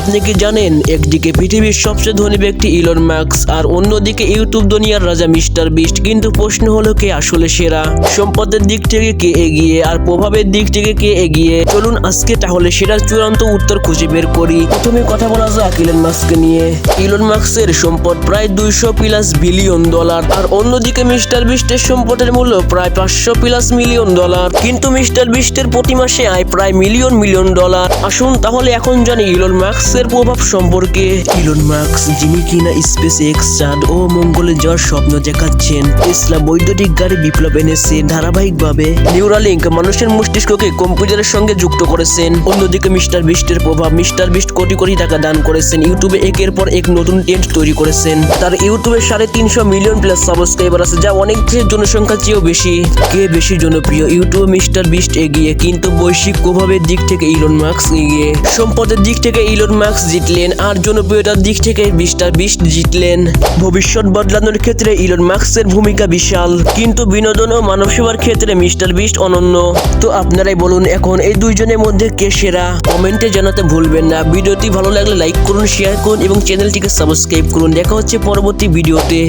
আপনি কি জানেন, একদিকে পৃথিবীর সবচেয়ে ধনী ব্যক্তি ইলন মাস্ক আর অন্যদিকে ইউটিউব দুনিয়ার রাজা মিস্টার বিস্ট। কিন্তু প্রশ্ন হলো কে আসলে সেরা, সম্পদের দিক থেকে কে এগিয়ে আর প্রভাবের দিক থেকে কে এগিয়ে। চলুন আজকে তাহলে সেটার চূড়ান্ত উত্তর খুঁজে বের করি। প্রথমে কথা বলা যাক ইলন মাস্ককে নিয়ে। ইলন মাস্কের সম্পদ প্রায় 200+ বিলিয়ন ডলার আর অন্যদিকে মিস্টার বিস্টের সম্পদের মূল্য প্রায় 500+ মিলিয়ন ডলার। কিন্তু মিস্টার বিস্টের প্রতি মাসে আয় প্রায় মিলিয়ন ডলার। আসুন তাহলে এখন জানি ইলন মাস্কের প্রভাব সম্পর্কে। ইলন মাস্ক, যিনি কিনা স্পেস এক্স, চাঁদ ও মঙ্গলে যাওয়ার স্বপ্ন দেখাচ্ছেন, টেসলা বৈদ্যুতিক গাড়ি বিপ্লব এনেছে, ধারাবাহিকভাবে নিউরালিঙ্ক মানুষের মস্তিষ্ককে কম্পিউটারের সঙ্গে যুক্ত করেছেন। অন্যদিকে মিস্টার বিস্টের প্রভাব, মিস্টার বিস্ট কোটি কোটি টাকা দান করেছেন, ইউটিউবে একের পর এক নতুন ট্রেন্ড তৈরি করেছেন। তার ইউটিউবে 350 মিলিয়ন প্লাস সাবস্ক্রাইবার আছে, যা অনেক দেশের জনসংখ্যার চেয়েও বেশি। কে বেশি জনপ্রিয়? ইউটিউবে মিস্টার বিস্ট এগিয়ে, কিন্তু বৈশ্বিক প্রভাবের দিক থেকে ইলন মাস্ক এগিয়ে। সম্পদের দিক থেকে ইলন মাস্ক জিতলেন আর জনপ্রিয়তার দিক থেকে মিস্টার বিস্ট জিতলেন। ভবিষ্যৎ বদলানোর ক্ষেত্রে ইলন মাস্কের ভূমিকা বিশাল, কিন্তু বিনোদন ও মানব সেবার ক্ষেত্রে মিস্টার বিস্ট অনন্য। তো আপনারাই বলুন এখন এই দুইজনের মধ্যে কে সেরা? কমেন্টে জানাতে ভুলবেন না। ভিডিওটি ভালো লাগলে লাইক করুন, শেয়ার করুন এবং চ্যানেলটিকে সাবস্ক্রাইব করুন। দেখা হচ্ছে পরবর্তী ভিডিওতে।